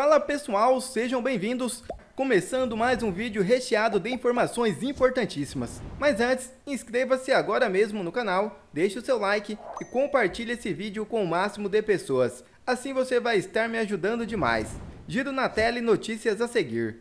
Fala pessoal, sejam bem-vindos! Começando mais um vídeo recheado de informações importantíssimas. Mas antes, inscreva-se agora mesmo no canal, deixe o seu like e compartilhe esse vídeo com o máximo de pessoas. Assim você vai estar me ajudando demais. Giro na tela e notícias a seguir.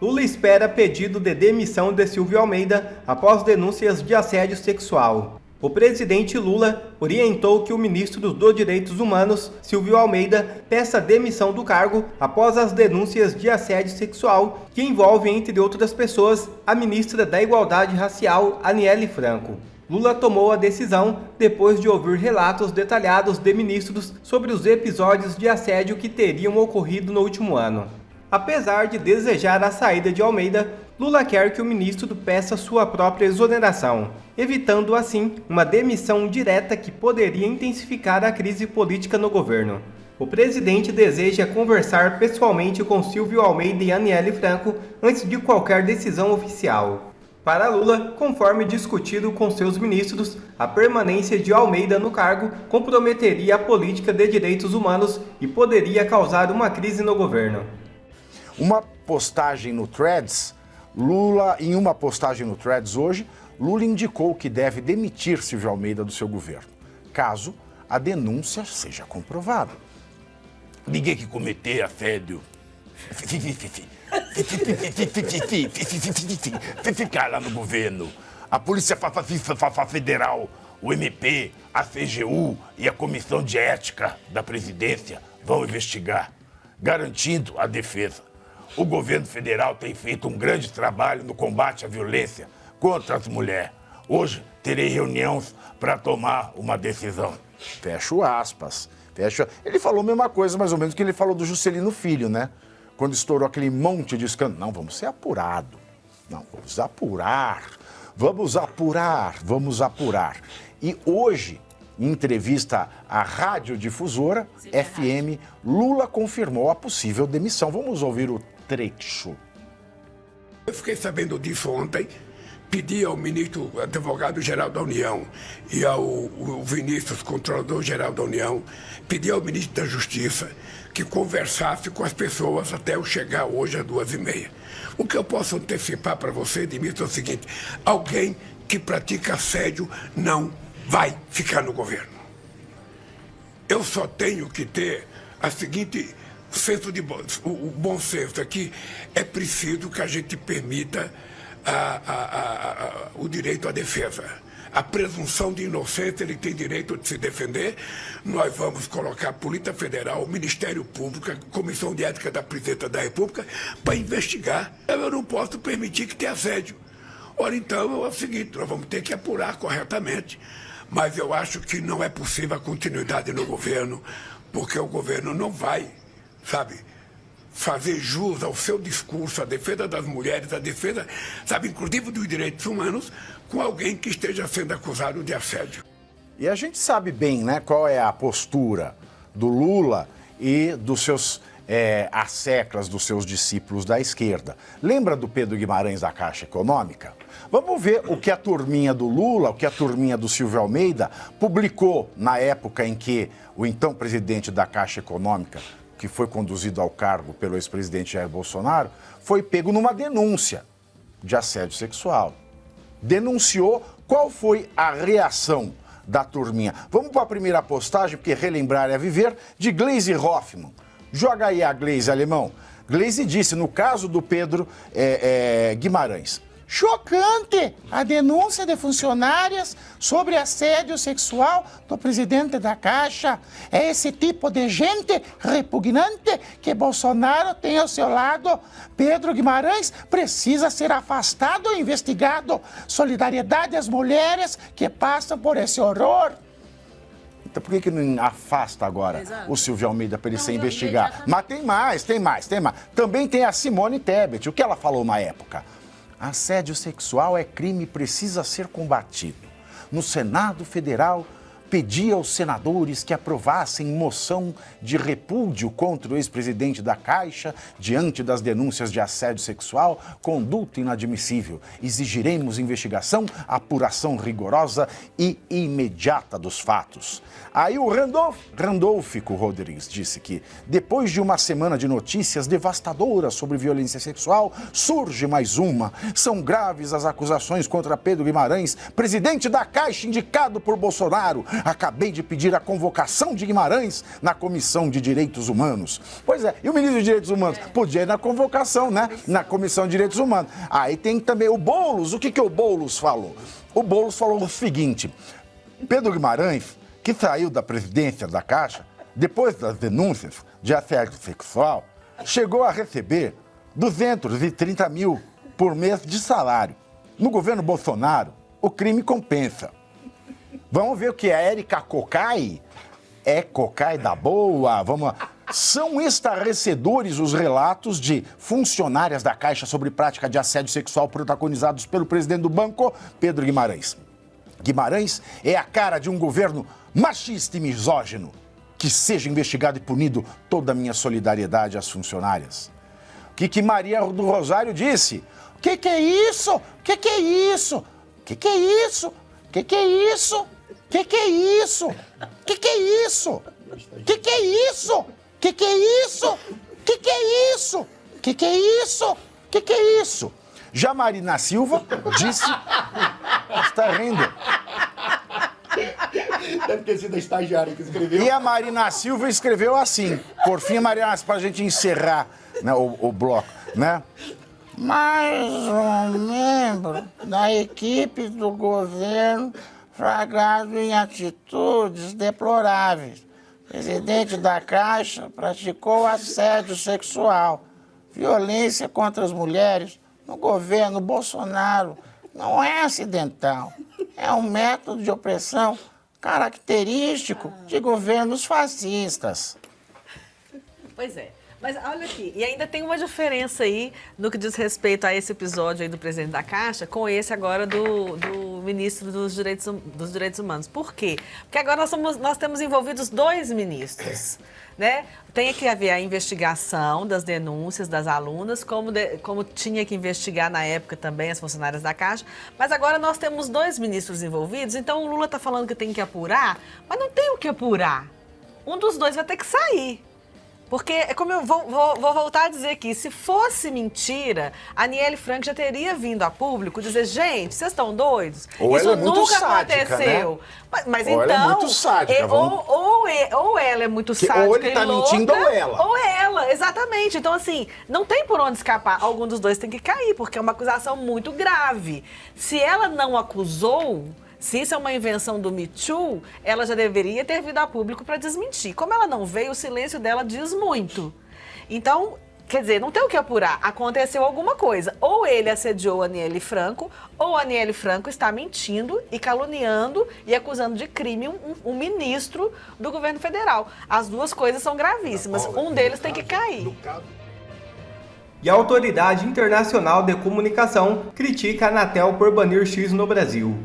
Lula espera pedido de demissão de Silvio Almeida após denúncias de assédio sexual. O presidente Lula orientou que o ministro dos Direitos Humanos, Silvio Almeida, peça demissão do cargo após as denúncias de assédio sexual que envolvem, entre outras pessoas, a ministra da Igualdade Racial, Aniele Franco. Lula tomou a decisão depois de ouvir relatos detalhados de ministros sobre os episódios de assédio que teriam ocorrido no último ano. Apesar de desejar a saída de Almeida, Lula quer que o ministro peça sua própria exoneração, evitando assim uma demissão direta que poderia intensificar a crise política no governo. O presidente deseja conversar pessoalmente com Silvio Almeida e Aniele Franco antes de qualquer decisão oficial. Para Lula, conforme discutido com seus ministros, a permanência de Almeida no cargo comprometeria a política de direitos humanos e poderia causar uma crise no governo. Uma postagem no Threads, em uma postagem no Threads hoje, Lula indicou que deve demitir Silvio Almeida do seu governo, caso a denúncia seja comprovada. Ninguém que cometer assédio ficar lá no governo. A Polícia Federal, o MP, a CGU e a Comissão de Ética da Presidência vão investigar, garantindo a defesa. O governo federal tem feito um grande trabalho no combate à violência contra as mulheres. Hoje terei reuniões para tomar uma decisão. Fecho aspas. Ele falou a mesma coisa, mais ou menos, que ele falou do Juscelino Filho, né? Quando estourou aquele monte de escândalo. Não, vamos ser apurados. Não, vamos apurar. E hoje, em entrevista à radiodifusora FM, Lula confirmou a possível demissão. Vamos ouvir o trecho. Eu fiquei sabendo disso ontem, pedi ao ministro advogado-geral da União e ao Vinícius, controlador-geral da União, pedi ao ministro da Justiça que conversasse com as pessoas até eu chegar hoje às 2h30. O que eu posso antecipar para você, Dimitri, é o seguinte: alguém que pratica assédio não vai ficar no governo. Eu só tenho que ter a seguinte o bom senso aqui. É preciso que a gente permita o direito à defesa. A presunção de inocência, ele tem direito de se defender. Nós vamos colocar a Polícia Federal, o Ministério Público, a Comissão de Ética da Presidência da República para investigar. Eu não posso permitir que tenha assédio. Ora, então, é o seguinte, nós vamos ter que apurar corretamente. Mas eu acho que não é possível a continuidade no governo, porque o governo não vai, fazer jus ao seu discurso, à defesa das mulheres, à defesa, inclusive dos direitos humanos, com alguém que esteja sendo acusado de assédio. E a gente sabe bem, né, qual é a postura do Lula e dos seus asseclas, dos seus discípulos da esquerda. Lembra do Pedro Guimarães da Caixa Econômica? Vamos ver o que a turminha do Lula, o que a turminha do Silvio Almeida publicou na época em que o então presidente da Caixa Econômica, que foi conduzido ao cargo pelo ex-presidente Jair Bolsonaro, foi pego numa denúncia de assédio sexual. Denunciou. Qual foi a reação da turminha? Vamos para a primeira postagem, porque relembrar é viver, de Gleisi Hoffmann. Joga aí a Gleisi, alemão. Gleisi disse, no caso do Pedro Guimarães: chocante a denúncia de funcionárias sobre assédio sexual do presidente da Caixa. É esse tipo de gente repugnante que Bolsonaro tem ao seu lado. Pedro Guimarães precisa ser afastado e investigado. Solidariedade às mulheres que passam por esse horror. Então por que não afasta agora o Silvio Almeida para ele ser investigado? Mas tem mais. Também tem a Simone Tebet. O que ela falou na época? Assédio sexual é crime e precisa ser combatido. No Senado Federal pedia aos senadores que aprovassem moção de repúdio contra o ex-presidente da Caixa diante das denúncias de assédio sexual, conduta inadmissível. Exigiremos investigação, apuração rigorosa e imediata dos fatos. Aí o Randolfico Rodrigues disse que, depois de uma semana de notícias devastadoras sobre violência sexual, surge mais uma. São graves as acusações contra Pedro Guimarães, presidente da Caixa indicado por Bolsonaro. Acabei de pedir a convocação de Guimarães na Comissão de Direitos Humanos. Pois é, e o ministro de Direitos Humanos? Podia ir na convocação, né? Na Comissão de Direitos Humanos. Aí tem também o Boulos. O que o Boulos falou? O Boulos falou o seguinte: Pedro Guimarães, que saiu da presidência da Caixa, depois das denúncias de assédio sexual, chegou a receber 230 mil por mês de salário. No governo Bolsonaro, o crime compensa. Vamos ver o que é Érica Cocai? É Cocai da boa? Vamos lá. São estarrecedores os relatos de funcionárias da Caixa sobre prática de assédio sexual protagonizados pelo presidente do banco, Pedro Guimarães. Guimarães é a cara de um governo machista e misógino. Que seja investigado e punido. Toda a minha solidariedade às funcionárias. O que Maria do Rosário disse? O que é isso? O que é isso? O que é isso? O que é isso? O que é isso? O que é isso? O que é isso? O que é isso? O que é isso? O que é isso? O que é isso? Já Marina Silva disse... Está rindo. Deve ter sido a estagiária que escreveu. E a Marina Silva escreveu assim. Por fim, Marina, para a gente encerrar, né, o bloco, né? Mais um membro da equipe do governo flagrado em atitudes deploráveis. O presidente da Caixa praticou assédio sexual, violência contra as mulheres no governo Bolsonaro. Não é acidental, é um método de opressão característico de governos fascistas. Pois é. Mas olha aqui, e ainda tem uma diferença aí no que diz respeito a esse episódio aí do presidente da Caixa com esse agora do ministro dos Direitos Humanos. Por quê? Porque agora nós temos envolvidos 2 ministros, né? Tem que haver a investigação das denúncias das alunas, como tinha que investigar na época também as funcionárias da Caixa, mas agora nós temos 2 ministros envolvidos, então o Lula está falando que tem que apurar, mas não tem o que apurar. Um dos 2 vai ter que sair. Porque, é como eu vou voltar a dizer aqui, se fosse mentira, a Aniele Franco já teria vindo a público dizer, gente, vocês estão doidos? Ou isso ela é muito nunca sádica, aconteceu. Né? Mas ou então, ela é muito sádica. Ou ela é muito sádica ou ele tá mentindo ou ela. Ou ela, exatamente. Então, assim, não tem por onde escapar. Algum dos 2 tem que cair, porque é uma acusação muito grave. Se ela não acusou... Se isso é uma invenção do Me Too, ela já deveria ter vindo a público para desmentir. Como ela não veio, o silêncio dela diz muito. Então, quer dizer, não tem o que apurar. Aconteceu alguma coisa. Ou ele assediou a Aniele Franco, ou a Aniele Franco está mentindo e caluniando e acusando de crime um ministro do governo federal. As 2 coisas são gravíssimas. Um deles tem que cair. E a Autoridade Internacional de Comunicação critica a Anatel por banir X no Brasil.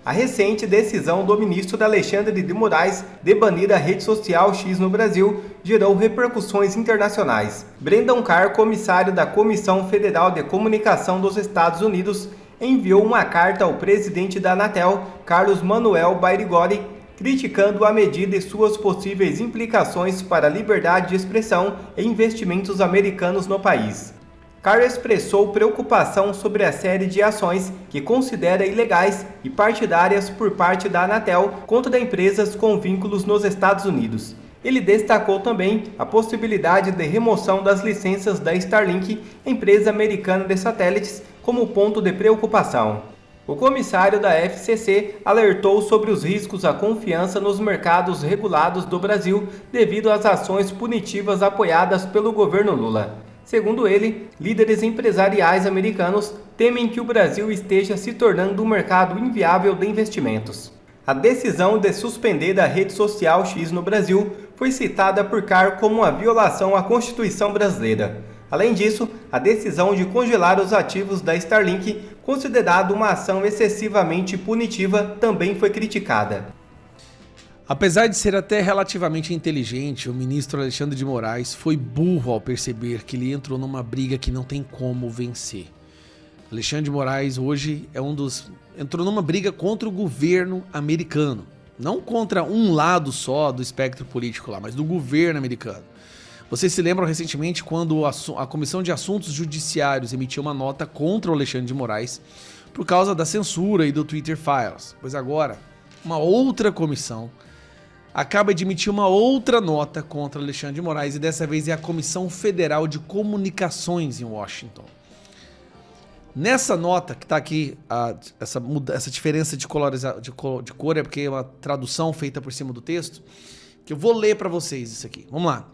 A recente decisão do ministro Alexandre de Moraes de banir a rede social X no Brasil gerou repercussões internacionais. Brendan Carr, comissário da Comissão Federal de Comunicação dos Estados Unidos, enviou uma carta ao presidente da Anatel, Carlos Manuel Bairigori, criticando a medida e suas possíveis implicações para a liberdade de expressão e investimentos americanos no país. Carr expressou preocupação sobre a série de ações que considera ilegais e partidárias por parte da Anatel contra empresas com vínculos nos Estados Unidos. Ele destacou também a possibilidade de remoção das licenças da Starlink, empresa americana de satélites, como ponto de preocupação. O comissário da FCC alertou sobre os riscos à confiança nos mercados regulados do Brasil devido às ações punitivas apoiadas pelo governo Lula. Segundo ele, líderes empresariais americanos temem que o Brasil esteja se tornando um mercado inviável de investimentos. A decisão de suspender a rede social X no Brasil foi citada por Carr como uma violação à Constituição brasileira. Além disso, a decisão de congelar os ativos da Starlink, considerada uma ação excessivamente punitiva, também foi criticada. Apesar de ser até relativamente inteligente, o ministro Alexandre de Moraes foi burro ao perceber que ele entrou numa briga que não tem como vencer. Alexandre de Moraes hoje entrou numa briga contra o governo americano. Não contra um lado só do espectro político lá, mas do governo americano. Vocês se lembram recentemente quando a Comissão de Assuntos Judiciários emitiu uma nota contra o Alexandre de Moraes por causa da censura e do Twitter Files. Pois agora, uma outra comissão acaba de emitir uma outra nota contra Alexandre de Moraes e dessa vez é a Comissão Federal de Comunicações em Washington. Nessa nota, que está aqui, essa diferença de cor é porque é uma tradução feita por cima do texto, que eu vou ler para vocês isso aqui. Vamos lá.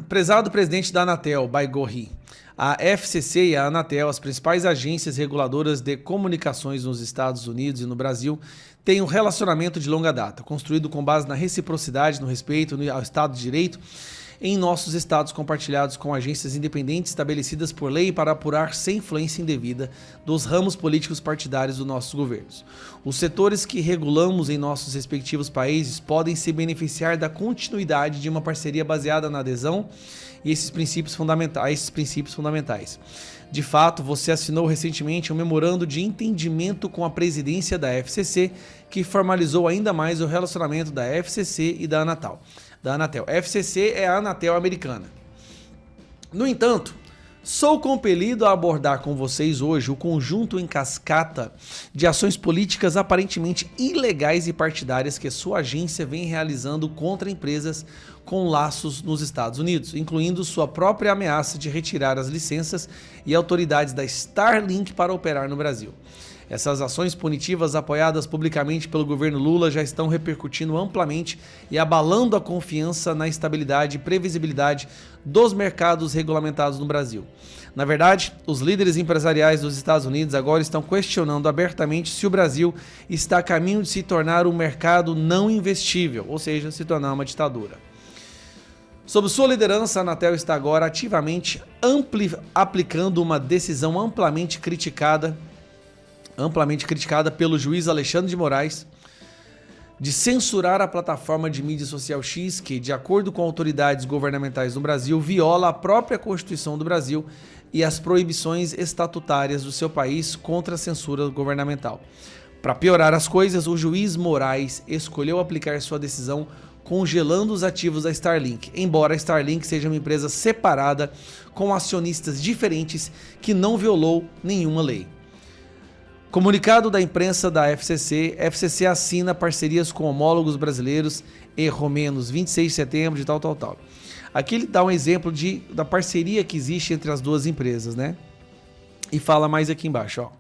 Prezado presidente da Anatel, Baigorri, a FCC e a Anatel, as principais agências reguladoras de comunicações nos Estados Unidos e no Brasil, têm um relacionamento de longa data, construído com base na reciprocidade, no respeito ao Estado de Direito, em nossos estados compartilhados com agências independentes estabelecidas por lei para apurar sem influência indevida dos ramos políticos partidários dos nossos governos. Os setores que regulamos em nossos respectivos países podem se beneficiar da continuidade de uma parceria baseada na adesão e esses princípios fundamentais. De fato, você assinou recentemente um memorando de entendimento com a presidência da FCC, que formalizou ainda mais o relacionamento da FCC e da Anatel. FCC é a Anatel americana. No entanto, sou compelido a abordar com vocês hoje o conjunto em cascata de ações políticas aparentemente ilegais e partidárias que sua agência vem realizando contra empresas com laços nos Estados Unidos, incluindo sua própria ameaça de retirar as licenças e autoridades da Starlink para operar no Brasil. Essas ações punitivas apoiadas publicamente pelo governo Lula já estão repercutindo amplamente e abalando a confiança na estabilidade e previsibilidade dos mercados regulamentados no Brasil. Na verdade, os líderes empresariais dos Estados Unidos agora estão questionando abertamente se o Brasil está a caminho de se tornar um mercado não investível, ou seja, se tornar uma ditadura. Sob sua liderança, a Anatel está agora ativamente aplicando uma decisão amplamente criticada pelo juiz Alexandre de Moraes, de censurar a plataforma de mídia social X, que, de acordo com autoridades governamentais no Brasil, viola a própria Constituição do Brasil e as proibições estatutárias do seu país contra a censura governamental. Para piorar as coisas, o juiz Moraes escolheu aplicar sua decisão congelando os ativos da Starlink, embora a Starlink seja uma empresa separada com acionistas diferentes que não violou nenhuma lei. Comunicado da imprensa da FCC assina parcerias com homólogos brasileiros e romenos, 26 de setembro de tal. Aqui ele dá um exemplo da parceria que existe entre as duas empresas, né? E fala mais aqui embaixo, ó.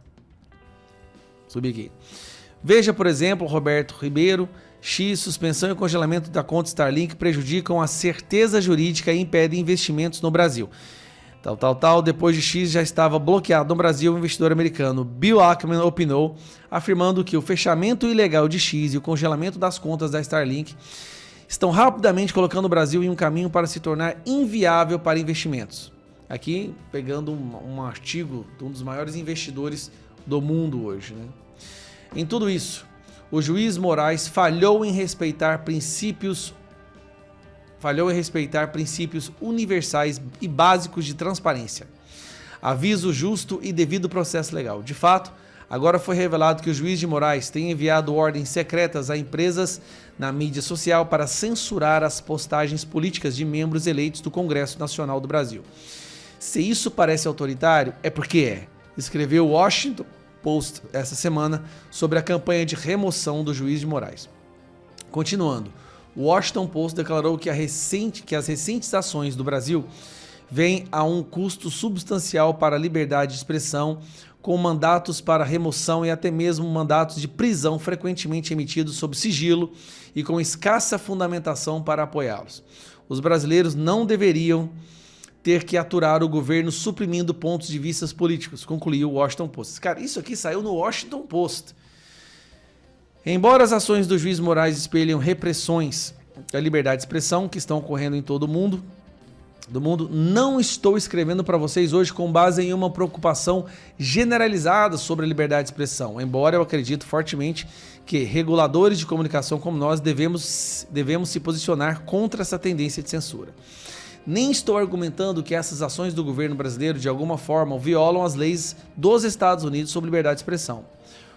Subir aqui. Veja, por exemplo, Roberto Ribeiro, X, suspensão e congelamento da conta Starlink prejudicam a certeza jurídica e impedem investimentos no Brasil. Depois de X já estava bloqueado no Brasil, o investidor americano Bill Ackman opinou, afirmando que o fechamento ilegal de X e o congelamento das contas da Starlink estão rapidamente colocando o Brasil em um caminho para se tornar inviável para investimentos. Aqui, pegando um artigo de um dos maiores investidores do mundo hoje, né? Em tudo isso, o juiz Moraes falhou em respeitar princípios universais e básicos de transparência, aviso justo e devido processo legal. De fato, agora foi revelado que o juiz de Moraes tem enviado ordens secretas a empresas na mídia social para censurar as postagens políticas de membros eleitos do Congresso Nacional do Brasil. Se isso parece autoritário, é porque é, escreveu o Washington Post essa semana sobre a campanha de remoção do juiz de Moraes. Continuando, o Washington Post declarou que as recentes ações do Brasil vêm a um custo substancial para a liberdade de expressão, com mandatos para remoção e até mesmo mandatos de prisão frequentemente emitidos sob sigilo e com escassa fundamentação para apoiá-los. Os brasileiros não deveriam ter que aturar o governo suprimindo pontos de vista políticos, concluiu o Washington Post. Cara, isso aqui saiu no Washington Post. Embora as ações do juiz Moraes espelhem repressões da liberdade de expressão que estão ocorrendo em todo o mundo, do mundo, não estou escrevendo para vocês hoje com base em uma preocupação generalizada sobre a liberdade de expressão, embora eu acredito fortemente que reguladores de comunicação como nós devemos se posicionar contra essa tendência de censura. Nem estou argumentando que essas ações do governo brasileiro de alguma forma violam as leis dos Estados Unidos sobre liberdade de expressão.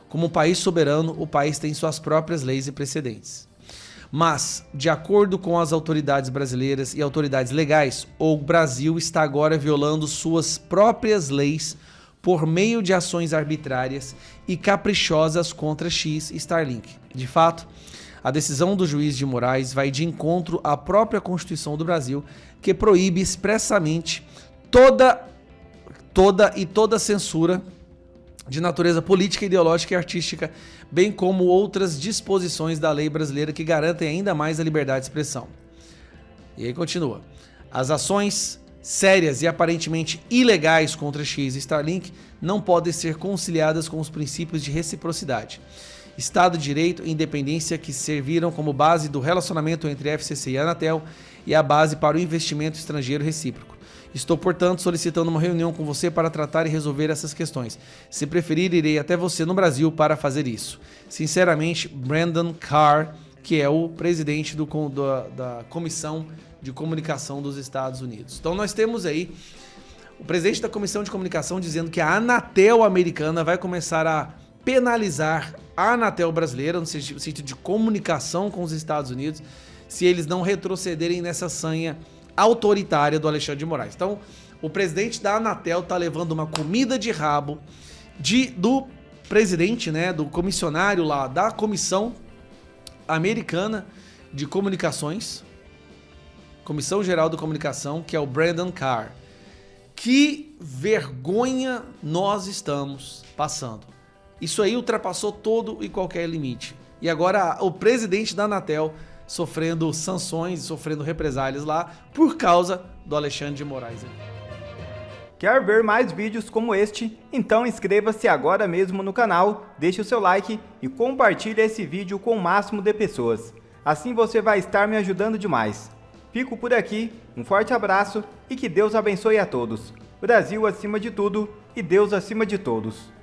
Como um país soberano, o país tem suas próprias leis e precedentes. Mas, de acordo com as autoridades brasileiras e autoridades legais, o Brasil está agora violando suas próprias leis por meio de ações arbitrárias e caprichosas contra X e Starlink. De fato, a decisão do juiz de Moraes vai de encontro à própria Constituição do Brasil, que proíbe expressamente toda censura de natureza política, ideológica e artística, bem como outras disposições da lei brasileira que garantem ainda mais a liberdade de expressão. E aí continua. As ações sérias e aparentemente ilegais contra X e Starlink não podem ser conciliadas com os princípios de reciprocidade, Estado de Direito e independência que serviram como base do relacionamento entre a FCC e a Anatel e a base para o investimento estrangeiro recíproco. Estou, portanto, solicitando uma reunião com você para tratar e resolver essas questões. Se preferir, irei até você no Brasil para fazer isso. Sinceramente, Brandon Carr, que é o presidente da Comissão de Comunicação dos Estados Unidos. Então nós temos aí o presidente da Comissão de Comunicação dizendo que a Anatel americana vai começar a penalizar a Anatel brasileira, no sentido de comunicação com os Estados Unidos, se eles não retrocederem nessa sanha autoritária do Alexandre de Moraes. Então, o presidente da Anatel está levando uma comida de rabo do presidente, né, do comissionário lá da Comissão Americana de Comunicações, Comissão Geral de Comunicação, que é o Brandon Carr. Que vergonha nós estamos passando. Isso aí ultrapassou todo e qualquer limite. E agora o presidente da Anatel sofrendo sanções, sofrendo represálias lá por causa do Alexandre de Moraes. Quer ver mais vídeos como este? Então inscreva-se agora mesmo no canal, deixe o seu like e compartilhe esse vídeo com o máximo de pessoas. Assim você vai estar me ajudando demais. Fico por aqui, um forte abraço e que Deus abençoe a todos. Brasil acima de tudo e Deus acima de todos.